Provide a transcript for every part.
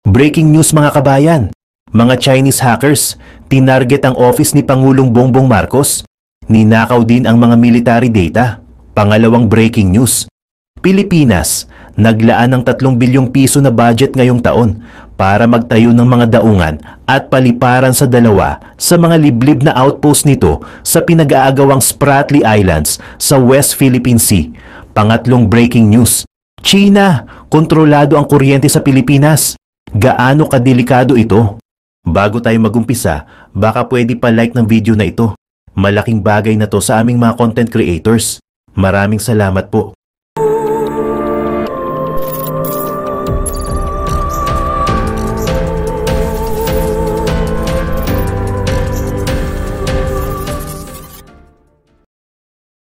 Breaking news mga kabayan, mga Chinese hackers, tinarget ang office ni Pangulong Bongbong Marcos. Ninakaw din ang mga military data. Pangalawang breaking news, Pilipinas, naglaan ng 3 bilyong piso na budget ngayong taon para magtayo ng mga daungan at paliparan sa dalawa sa mga liblib na outpost nito sa pinag-aagawang Spratly Islands sa West Philippine Sea. Pangatlong breaking news, China, kontrolado ang kuryente sa Pilipinas. Gaano kadelikado ito? Bago tayo magumpisa, baka pwede pa like ng video na ito. Malaking bagay na to sa aming mga content creators. Maraming salamat po.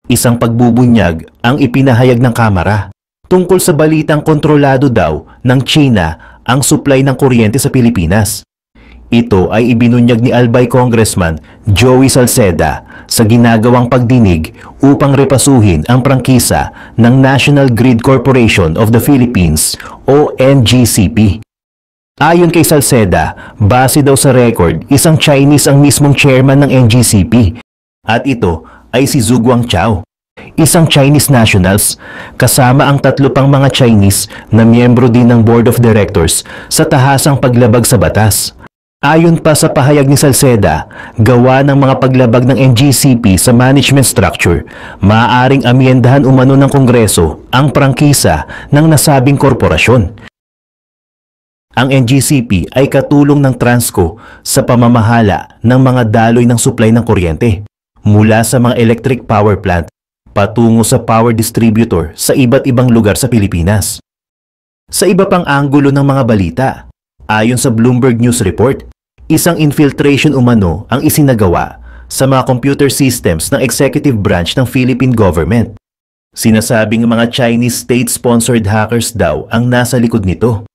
Isang pagbubunyag ang ipinahayag ng Kamara tungkol sa balitang kontrolado daw ng China ang supply ng kuryente sa Pilipinas. Ito ay ibinunyag ni Albay Congressman Joey Salceda sa ginagawang pagdinig upang repasuhin ang prangkisa ng National Grid Corporation of the Philippines o NGCP. Ayon kay Salceda, base daw sa record, isang Chinese ang mismong chairman ng NGCP at ito ay si Zhu Guangchao, isang Chinese nationals, kasama ang 3 pang mga Chinese na miyembro din ng Board of Directors sa tahasang paglabag sa batas. Ayon pa sa pahayag ni Salceda, gawa ng mga paglabag ng NGCP sa management structure, maaaring amyendahan umano ng Kongreso ang prangkisa ng nasabing korporasyon. Ang NGCP ay katulong ng Transco sa pamamahala ng mga daloy ng supply ng kuryente mula sa mga electric power plant patungo sa power distributor sa iba't ibang lugar sa Pilipinas. Sa iba pang anggulo ng mga balita, ayon sa Bloomberg News Report, isang infiltration umano ang isinagawa sa mga computer systems ng executive branch ng Philippine government. Sinasabing mga Chinese state-sponsored hackers daw ang nasa likod nito.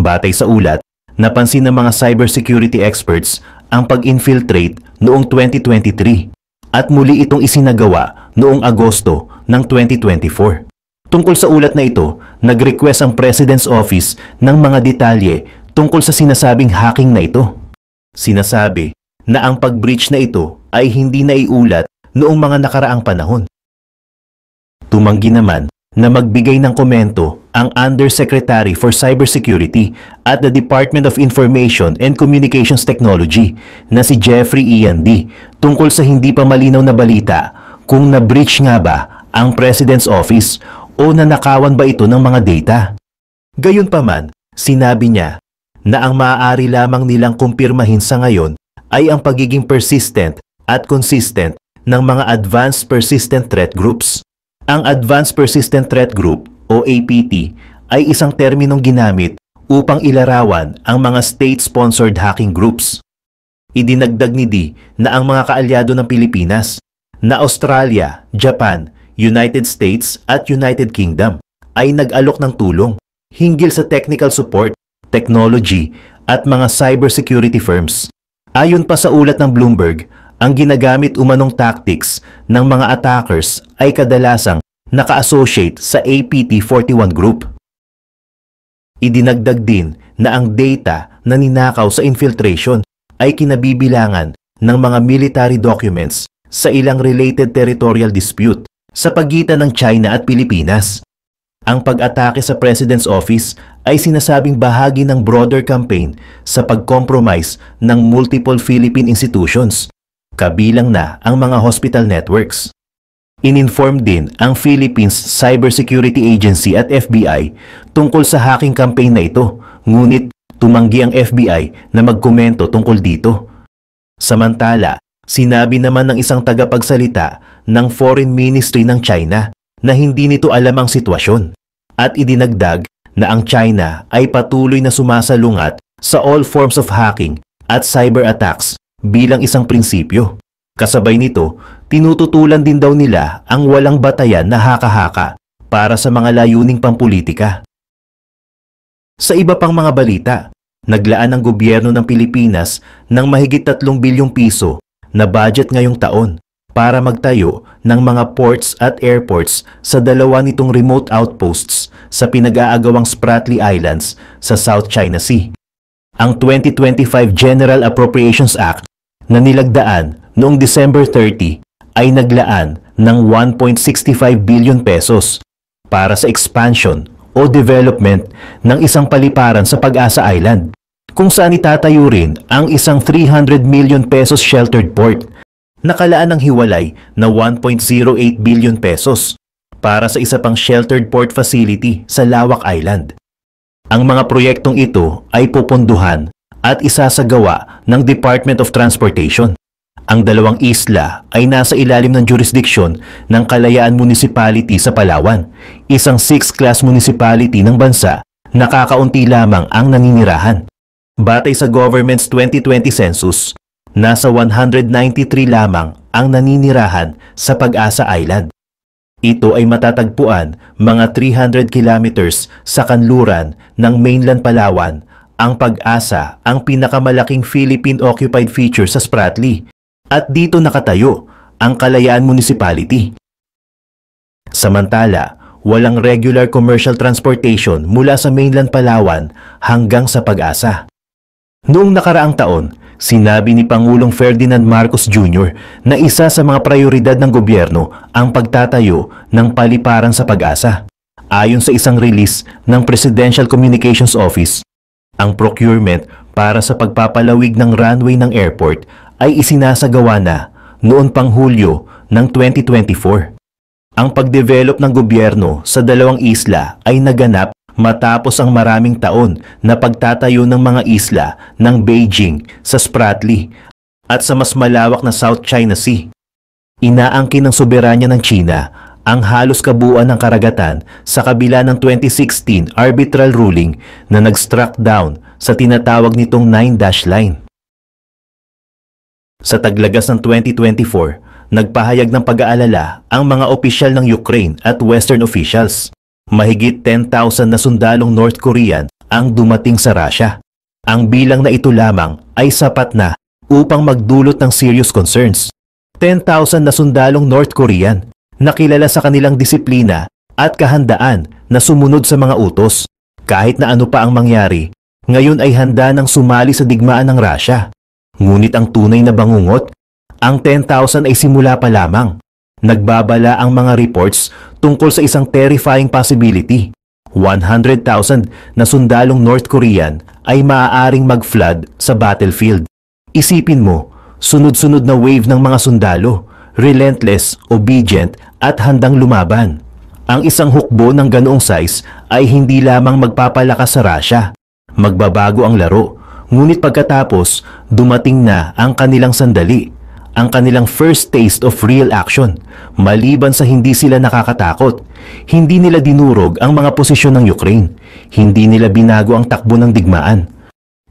Batay sa ulat, napansin ng mga cybersecurity experts ang pag-infiltrate noong 2023 at muli itong isinagawa noong Agosto ng 2024. Tungkol sa ulat na ito, nag-request ang President's Office ng mga detalye tungkol sa sinasabing hacking na ito. Sinasabi na ang pag-breach na ito ay hindi naiulat noong mga nakaraang panahon. Tumanggi naman na magbigay ng komento ang Undersecretary for Cybersecurity at the Department of Information and Communications Technology na si Jeffrey Iandi tungkol sa hindi pa malinaw na balita kung na-breach nga ba ang President's Office o nanakawan ba ito ng mga data. Gayunpaman, sinabi niya na ang maaari lamang nilang kumpirmahin sa ngayon ay ang pagiging persistent at consistent ng mga Advanced Persistent Threat Groups. Ang Advanced Persistent Threat Group o APT ay isang terminong ginamit upang ilarawan ang mga state-sponsored hacking groups. Idinagdag ni D na ang mga kaalyado ng Pilipinas na Australia, Japan, United States at United Kingdom ay nag-alok ng tulong hinggil sa technical support, technology at mga cybersecurity firms. Ayon pa sa ulat ng Bloomberg, ang ginagamit umanong tactics ng mga attackers ay kadalasang naka-associate sa APT-41 group. Idinagdag din na ang data na ninakaw sa infiltration ay kinabibilangan ng mga military documents sa ilang related territorial dispute sa pagitan ng China at Pilipinas. Ang pag-atake sa President's Office ay sinasabing bahagi ng broader campaign sa pag-compromise ng multiple Philippine institutions, kabilang na ang mga hospital networks. Ininform din ang Philippines Cybersecurity Agency at FBI tungkol sa hacking campaign na ito, ngunit tumanggi ang FBI na magkomento tungkol dito. Samantala, sinabi naman ng isang tagapagsalita ng Foreign Ministry ng China na hindi nito alam ang sitwasyon at idinagdag na ang China ay patuloy na sumasalungat sa all forms of hacking at cyber attacks bilang isang prinsipyo. Kasabay nito, tinututulan din daw nila ang walang batayan na haka-haka para sa mga layuning pampulitika. Sa iba pang mga balita, naglaan ang gobyerno ng Pilipinas ng mahigit 3 bilyong piso na budget ngayong taon para magtayo ng mga ports at airports sa 2 nitong remote outposts sa pinag-aagawang Spratly Islands sa South China Sea. ang 2025 General Appropriations Act na nilagdaan noong December 30 ay naglaan ng 1.65 billion pesos para sa expansion o development ng isang paliparan sa Pag-asa Island, kung saan itatayo rin ang isang 300 million pesos sheltered port, nakalaan ng hiwalay na 1.08 billion pesos para sa isa pang sheltered port facility sa Lawak Island. Ang mga proyektong ito ay pupunduhan at isasagawa ng Department of Transportation. Ang dalawang isla ay nasa ilalim ng jurisdiksyon ng Kalayaan Municipality sa Palawan, isang 6th-class municipality ng bansa na kakaunti lamang ang naninirahan. Batay sa government's 2020 census, nasa 193 lamang ang naninirahan sa Pag-asa Island. Ito ay matatagpuan mga 300 kilometers sa kanluran ng mainland Palawan. Ang Pag-asa ang pinakamalaking Philippine-occupied feature sa Spratly, at dito nakatayo ang Kalayaan Municipality. Samantala, walang regular commercial transportation mula sa mainland Palawan hanggang sa Pag-asa. Noong nakaraang taon, sinabi ni Pangulong Ferdinand Marcos Jr. na isa sa mga prioridad ng gobyerno ang pagtatayo ng paliparan sa Pag-asa. Ayon sa isang release ng Presidential Communications Office, ang procurement para sa pagpapalawig ng runway ng airport ay isinasagawa na noon pang Hulyo ng 2024. Ang pagdevelop ng gobyerno sa dalawang isla ay naganap matapos ang maraming taon na pagtatayo ng mga isla ng Beijing sa Spratly at sa mas malawak na South China Sea. Inaangkin ng soberanya ng China ang halos kabuuan ng karagatan sa kabila ng 2016 arbitral ruling na nag-struck down sa tinatawag nitong 9-dash line. Sa taglagas ng 2024, nagpahayag ng pag-aalala ang mga opisyal ng Ukraine at Western officials. Mahigit 10,000 na sundalong North Korean ang dumating sa Russia. Ang bilang na ito lamang ay sapat na upang magdulot ng serious concerns. 10,000 na sundalong North Korean na kilala sa kanilang disiplina at kahandaan na sumunod sa mga utos. Kahit na ano pa ang mangyari, ngayon ay handa nang sumali sa digmaan ng Russia. Ngunit ang tunay na bangungot, ang 10,000 ay simula pa lamang. Nagbabala ang mga reports tungkol sa isang terrifying possibility. 100,000 na sundalong North Korean ay maaaring mag-flood sa battlefield. Isipin mo, sunod-sunod na wave ng mga sundalo, relentless, obedient at handang lumaban. Ang isang hukbo ng ganoong size ay hindi lamang magpapalakas sa Russia. Magbabago ang laro. Ngunit pagkatapos, dumating na ang kanilang sandali, ang kanilang first taste of real action. Maliban sa hindi sila nakakatakot, hindi nila dinurog ang mga posisyon ng Ukraine, hindi nila binago ang takbo ng digmaan.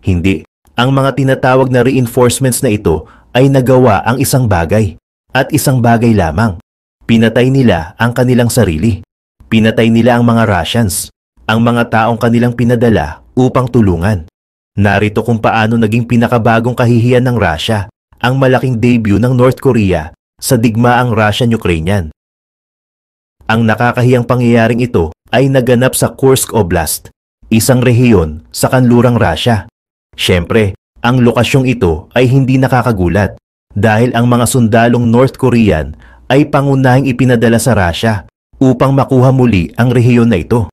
Hindi, ang mga tinatawag na reinforcements na ito ay nagawa ang isang bagay, at isang bagay lamang. Pinatay nila ang kanilang sarili. Pinatay nila ang mga Russians, ang mga taong kanilang pinadala upang tulungan. Narito kung paano naging pinakabagong kahihiyan ng Russia ang malaking debut ng North Korea sa digmaang Russian-Ukrainian. Ang nakakahiyang pangyayaring ito ay naganap sa Kursk Oblast, isang rehiyon sa kanlurang Russia. Siyempre, ang lokasyong ito ay hindi nakakagulat dahil ang mga sundalong North Korean ay pangunahing ipinadala sa Russia upang makuha muli ang rehiyon na ito.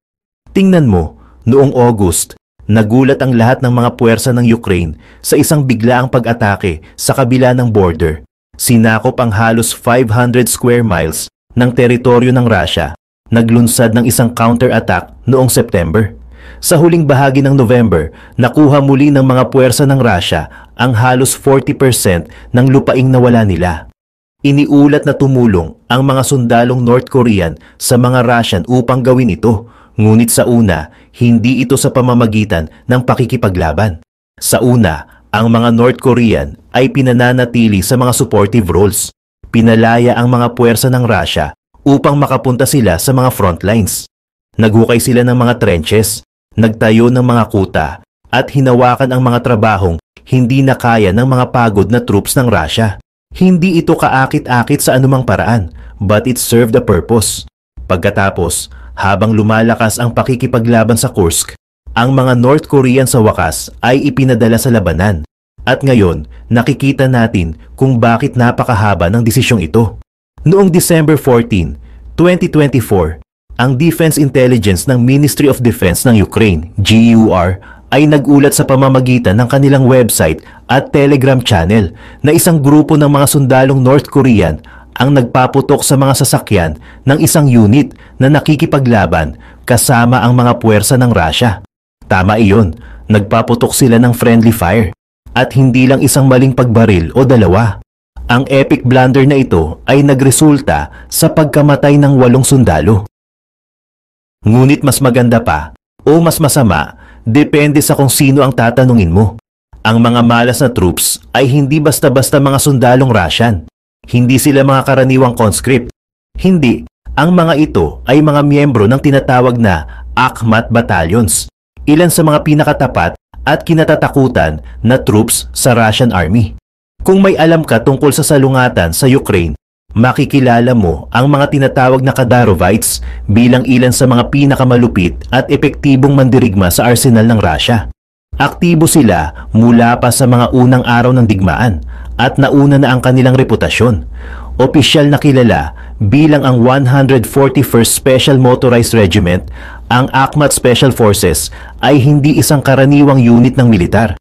Tingnan mo, noong August, nagulat ang lahat ng mga puwersa ng Ukraine sa isang biglaang pag-atake sa kabila ng border. Sinakop ang halos 500 square miles ng teritoryo ng Russia. Naglunsad ng isang counter-attack noong September. Sa huling bahagi ng November, nakuha muli ng mga puwersa ng Russia ang halos 40% ng lupaing nawala nila. Iniulat na tumulong ang mga sundalong North Korean sa mga Russian upang gawin ito. Ngunit sa una, hindi ito sa pamamagitan ng pakikipaglaban. Sa una, ang mga North Korean ay pinananatili sa mga supportive roles. Pinalaya ang mga puwersa ng Russia upang makapunta sila sa mga front lines. Naghukay sila ng mga trenches, nagtayo ng mga kuta, at hinawakan ang mga trabahong hindi na kaya ng mga pagod na troops ng Russia. Hindi ito kaakit-akit sa anumang paraan, but it served a purpose. Pagkatapos, habang lumalakas ang pakikipaglaban sa Kursk, Ang mga North Korean sa wakas ay ipinadala sa labanan. At ngayon, nakikita natin kung bakit napakahaba ng desisyong ito. Noong December 14, 2024, ang Defense Intelligence ng Ministry of Defense ng Ukraine, GUR, ay nagulat sa pamamagitan ng kanilang website at Telegram channel na isang grupo ng mga sundalong North Korean ang nagpaputok sa mga sasakyan ng isang unit na nakikipaglaban kasama ang mga puwersa ng Russia. Tama iyon, nagpaputok sila ng friendly fire. At hindi lang isang maling pagbaril o dalawa. Ang epic blunder na ito ay nagresulta sa pagkamatay ng 8 sundalo. Ngunit mas maganda pa o mas masama, depende sa kung sino ang tatanungin mo. Ang mga malas na troops ay hindi basta-basta mga sundalong Russian. Hindi sila mga karaniwang conscript. Hindi, ang mga ito ay mga miyembro ng tinatawag na Akhmat Battalions. Ilan sa mga pinakatapat at kinatatakutan na troops sa Russian Army. Kung may alam ka tungkol sa salungatan sa Ukraine, makikilala mo ang mga tinatawag na Kadarovites bilang ilan sa mga pinakamalupit at epektibong mandirigma sa arsenal ng Russia. Aktibo sila mula pa sa mga unang araw ng digmaan at nauna na ang kanilang reputasyon. Opisyal na kilala bilang ang 141st Special Motorized Regiment, ang Akhmat Special Forces ay hindi isang karaniwang unit ng militar.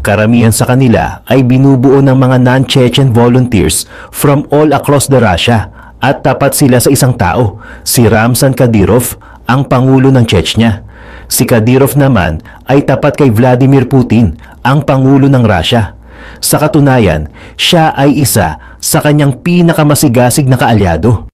Karamihan sa kanila ay binubuo ng mga non-Chechen volunteers from all across the Russia at tapat sila sa isang tao, si Ramzan Kadyrov, ang Pangulo ng Chechnya. Si Kadyrov naman ay tapat kay Vladimir Putin, ang Pangulo ng Russia. Sa katunayan, siya ay isa sa kanyang pinakamasigasig na kaalyado.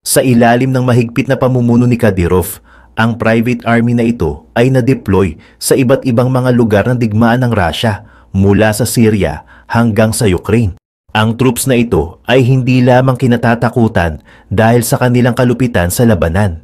Sa ilalim ng mahigpit na pamumuno ni Kadyrov, ang private army na ito ay na-deploy sa iba't ibang mga lugar ng digmaan ng Russia mula sa Syria hanggang sa Ukraine. Ang troops na ito ay hindi lamang kinatatakutan dahil sa kanilang kalupitan sa labanan.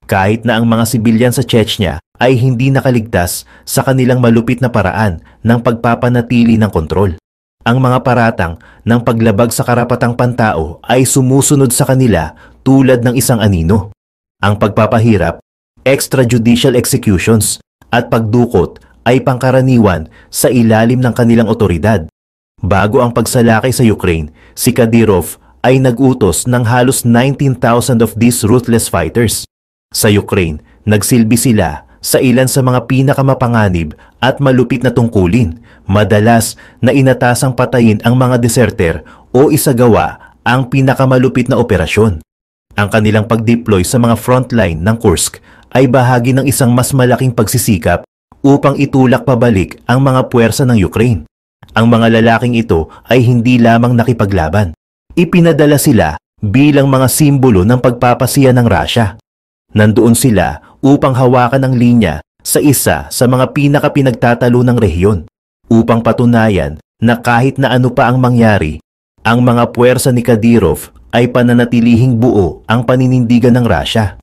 Kahit na ang mga sibilyan sa Chechnya ay hindi nakaligtas sa kanilang malupit na paraan ng pagpapanatili ng kontrol. Ang mga paratang ng paglabag sa karapatang pantao ay sumusunod sa kanila tulad ng isang anino. Ang pagpapahirap, extrajudicial executions at pagdukot ay pangkaraniwan sa ilalim ng kanilang otoridad. Bago ang pagsalakay sa Ukraine, si Kadyrov ay nag-utos ng halos 19,000 of these ruthless fighters. Sa Ukraine, nagsilbi sila sa ilan sa mga pinakamapanganib at malupit na tungkulin, madalas na inatasang patayin ang mga deserter o isagawa ang pinakamalupit na operasyon. Ang kanilang pag-deploy sa mga frontline ng Kursk ay bahagi ng isang mas malaking pagsisikap upang itulak pabalik ang mga puwersa ng Ukraine. Ang mga lalaking ito ay hindi lamang nakipaglaban. Ipinadala sila bilang mga simbolo ng pagpapasiya ng Russia. Nandoon sila upang hawakan ang linya sa isa sa mga pinakapinagtatalo ng rehiyon, upang patunayan na kahit na ano pa ang mangyari, ang mga puwersa ni Kadyrov ay pananatilihing buo ang paninindigan ng Russia.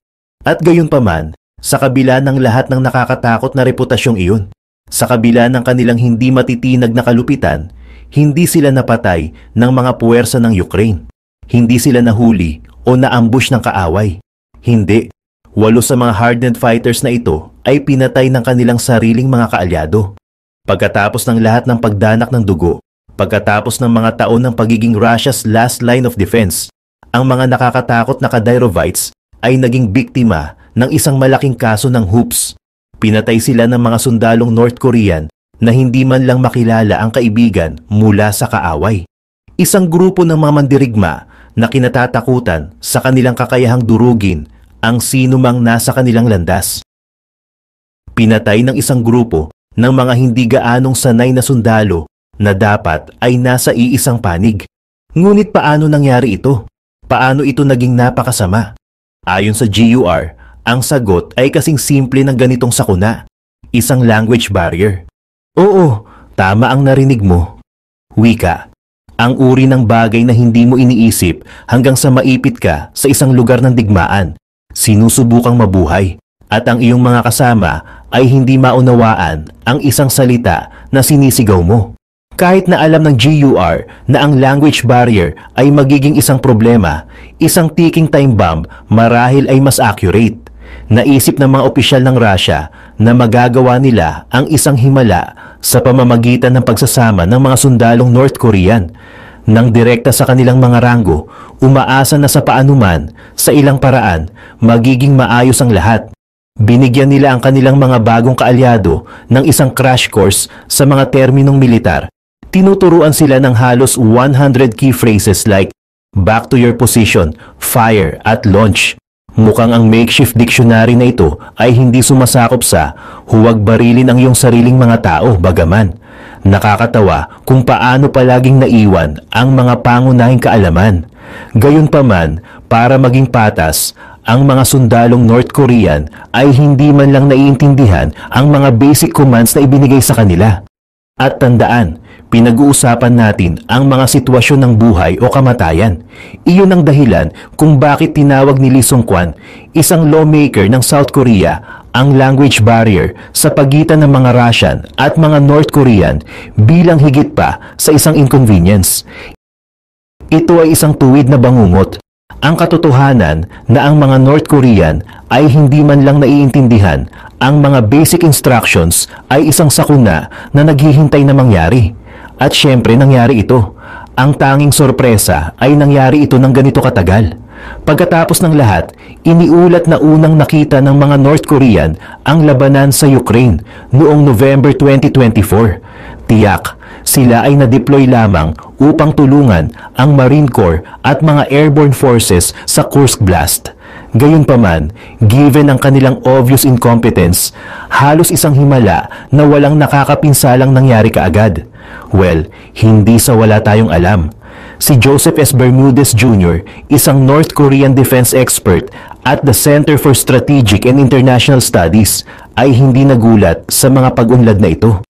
At gayunpaman, sa kabila ng lahat ng nakakatakot na reputasyong iyon, sa kabila ng kanilang hindi matitinag na kalupitan, hindi sila napatay ng mga puwersa ng Ukraine. Hindi sila nahuli o naambush ng kaaway. Hindi. 8 sa mga hardened fighters na ito ay pinatay ng kanilang sariling mga kaalyado. Pagkatapos ng lahat ng pagdanak ng dugo, pagkatapos ng mga taon ng pagiging Russia's last line of defense, ang mga nakakatakot na Kadyrovites ay naging biktima ng isang malaking kaso ng hoops. Pinatay sila ng mga sundalong North Korean na hindi man lang makilala ang kaibigan mula sa kaaway. Isang grupo ng mga mandirigma na kinatatakutan sa kanilang kakayahang durugin ang sino mang nasa kanilang landas. Pinatay ng isang grupo ng mga hindi gaanong sanay na sundalo na dapat ay nasa iisang panig. Ngunit paano nangyari ito? Paano ito naging napakasama? Ayon sa GUR, ang sagot ay kasing simple ng ganitong sakuna, isang language barrier. Oo, tama ang narinig mo. Wika, ang uri ng bagay na hindi mo iniisip hanggang sa maipit ka sa isang lugar ng digmaan. Sinusubukang mabuhay at ang iyong mga kasama ay hindi maunawaan ang isang salita na sinisigaw mo. Kahit na alam ng GUR na ang language barrier ay magiging isang problema, isang ticking time bomb marahil ay mas accurate. Naisip ng mga opisyal ng Russia na magagawa nila ang isang himala sa pamamagitan ng pagsasama ng mga sundalong North Korean nang direkta sa kanilang mga ranggo, umaasa na sa paanuman, sa ilang paraan, magiging maayos ang lahat. Binigyan nila ang kanilang mga bagong kaalyado ng isang crash course sa mga terminong militar. Tinuturuan sila ng halos 100 key phrases like back to your position, fire at launch. Mukhang ang makeshift dictionary na ito ay hindi sumasakop sa huwag barilin ang iyong sariling mga tao, bagaman. Nakakatawa kung paano palaging naiwan ang mga pangunahing kaalaman. Gayunpaman, para maging patas, ang mga sundalong North Korean ay hindi man lang naiintindihan ang mga basic commands na ibinigay sa kanila. At tandaan, pinag-uusapan natin ang mga sitwasyon ng buhay o kamatayan. Iyon ang dahilan kung bakit tinawag ni Lee Sung-kwan, isang lawmaker ng South Korea, ang language barrier sa pagitan ng mga Russian at mga North Korean bilang higit pa sa isang inconvenience. Ito ay isang tuwid na bangungot. Ang katotohanan na ang mga North Korean ay hindi man lang naiintindihan ang mga basic instructions ay isang sakuna na naghihintay na mangyari. At syempre nangyari ito. Ang tanging sorpresa ay nangyari ito ng ganito katagal. Pagkatapos ng lahat, iniulat na unang nakita ng mga North Korean ang labanan sa Ukraine noong November 2024. Tiyak, sila ay na-deploy lamang upang tulungan ang Marine Corps at mga airborne forces sa Kursk Blast. Gayunpaman, given ang kanilang obvious incompetence, halos isang himala na walang nakakapinsalang nangyari kaagad. Well, hindi sa wala tayong alam. Si Joseph S. Bermudez Jr., isang North Korean defense expert at the Center for Strategic and International Studies, ay hindi nagulat sa mga pag-unlad na ito.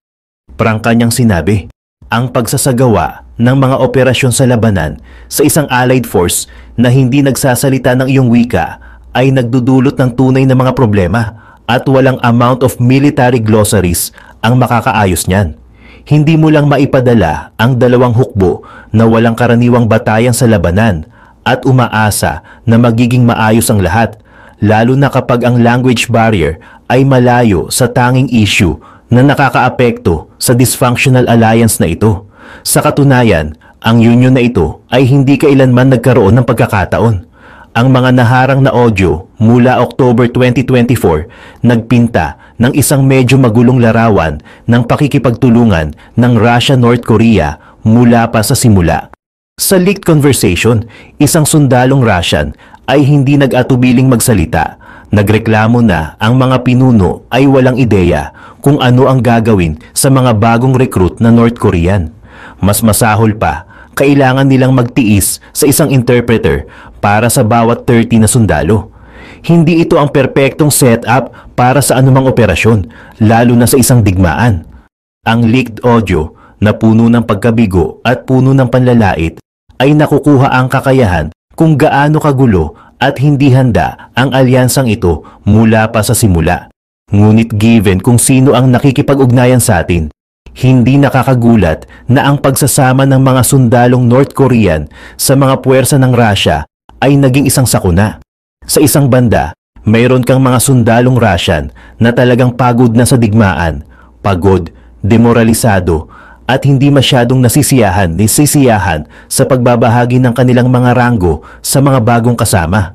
Prangka niyang sinabi, ang pagsasagawa ng mga operasyon sa labanan sa isang allied force na hindi nagsasalita ng iyong wika ay nagdudulot ng tunay na mga problema at walang amount of military glossaries ang makakaayos niyan. Hindi mo lang maipadala ang dalawang hukbo na walang karaniwang batayan sa labanan at umaasa na magiging maayos ang lahat, lalo na kapag ang language barrier ay malayo sa tanging issue na nakakaapekto sa dysfunctional alliance na ito. Sa katunayan, ang union na ito ay hindi kailanman nagkaroon ng pagkakataon. Ang mga naharang na audio mula October 2024 nagpinta ng isang medyo magulong larawan ng pakikipagtulungan ng Russia-North Korea mula pa sa simula. Sa leaked conversation, isang sundalong Russian ay hindi nag-atubiling magsalita. Nagreklamo na ang mga pinuno ay walang ideya kung ano ang gagawin sa mga bagong recruit na North Korean. Mas masahol pa, kailangan nilang magtiis sa isang interpreter para sa bawat 30 na sundalo. Hindi ito ang perpektong setup para sa anumang operasyon, lalo na sa isang digmaan. Ang leaked audio na puno ng pagkabigo at puno ng panlalait ay nakukuha ang kakayahan kung gaano kagulo at hindi handa ang alyansang ito mula pa sa simula. Ngunit given kung sino ang nakikipag-ugnayan sa atin, hindi nakakagulat na ang pagsasama ng mga sundalong North Korean sa mga puwersa ng Russia ay naging isang sakuna. Sa isang banda, mayroon kang mga sundalong Russian na talagang pagod na sa digmaan, pagod, demoralisado, at hindi masyadong nasisiyahan sa pagbabahagi ng kanilang mga ranggo sa mga bagong kasama.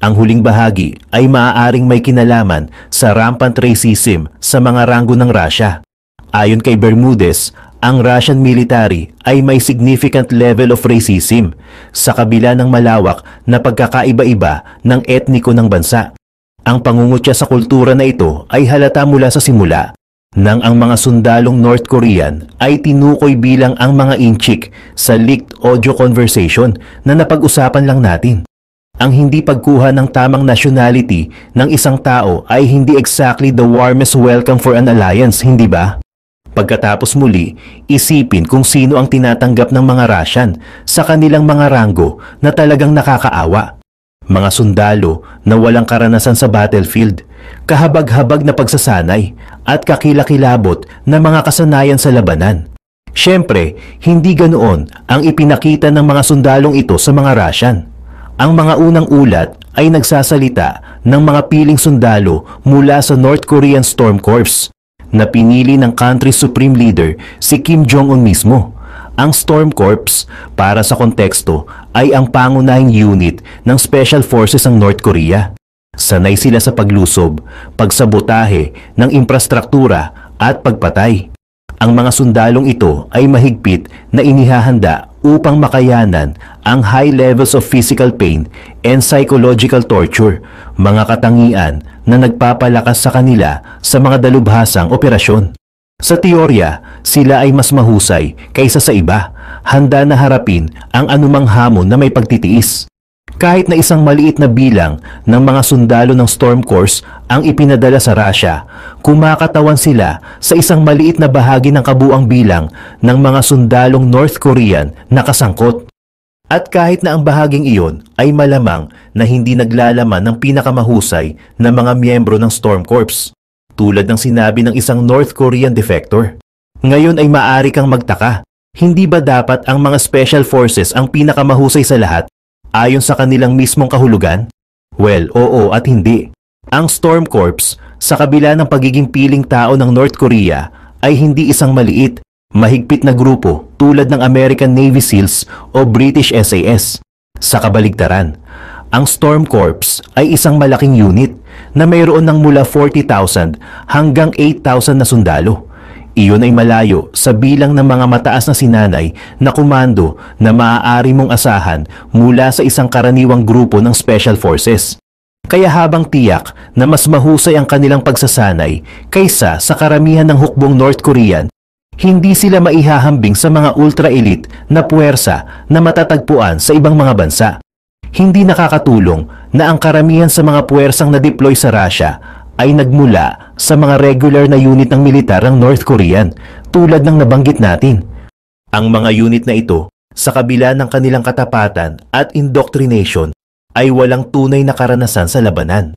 Ang huling bahagi ay maaaring may kinalaman sa rampant racism sa mga ranggo ng Russia. Ayon kay Bermudez, ang Russian military ay may significant level of racism sa kabila ng malawak na pagkakaiba-iba ng etniko ng bansa. Ang pangungutya sa kultura na ito ay halata mula sa simula, nang ang mga sundalong North Korean ay tinukoy bilang ang mga inchik sa leaked audio conversation na napag-usapan lang natin. Ang hindi pagkuha ng tamang nationality ng isang tao ay hindi exactly the warmest welcome for an alliance, hindi ba? Pagkatapos muli, isipin kung sino ang tinatanggap ng mga Russian sa kanilang mga ranggo na talagang nakakaawa. Mga sundalo na walang karanasan sa battlefield, kahabag-habag na pagsasanay at kakilakilabot na mga kasanayan sa labanan. Siyempre, hindi ganoon ang ipinakita ng mga sundalong ito sa mga Russian. Ang mga unang ulat ay nagsasalita ng mga piling sundalo mula sa North Korean Storm Corps na pinili ng country's supreme leader si Kim Jong-un mismo. Ang Storm Corps, para sa konteksto, ay ang pangunahing unit ng Special Forces ng North Korea. Sanay sila sa paglusob, pagsabotahe ng infrastruktura at pagpatay. Ang mga sundalong ito ay mahigpit na inihahanda upang makayanan ang high levels of physical pain and psychological torture, mga katangian na nagpapalakas sa kanila sa mga dalubhasang operasyon. Sa teorya, sila ay mas mahusay kaysa sa iba, handa na harapin ang anumang hamon na may pagtitiis. Kahit na isang maliit na bilang ng mga sundalo ng Storm Corps ang ipinadala sa Russia, kumakatawan sila sa isang maliit na bahagi ng kabuang bilang ng mga sundalong North Korean na kasangkot. At kahit na ang bahaging iyon ay malamang na hindi naglalaman ng pinakamahusay na mga miyembro ng Storm Corps, tulad ng sinabi ng isang North Korean defector. Ngayon ay maaari kang magtaka, hindi ba dapat ang mga Special Forces ang pinakamahusay sa lahat ayon sa kanilang mismong kahulugan? Well, oo at hindi. Ang Storm Corps, sa kabila ng pagiging piling tao ng North Korea, ay hindi isang maliit, mahigpit na grupo tulad ng American Navy SEALs o British SAS. Sa kabaligtaran, ang Storm Corps ay isang malaking unit na mayroon ng mula 40,000 hanggang 8,000 na sundalo. Iyon ay malayo sa bilang ng mga mataas na sinanay na komando na maaari mong asahan mula sa isang karaniwang grupo ng Special Forces. Kaya habang tiyak na mas mahusay ang kanilang pagsasanay kaysa sa karamihan ng hukbong North Korean, hindi sila maihahambing sa mga ultra-elite na puwersa na matatagpuan sa ibang mga bansa. Hindi nakakatulong na ang karamihan sa mga puwersang na-deploy sa Russia ay nagmula sa mga regular na unit ng militar ng North Korean tulad ng nabanggit natin. Ang mga unit na ito, sa kabila ng kanilang katapatan at indoctrination, ay walang tunay na karanasan sa labanan.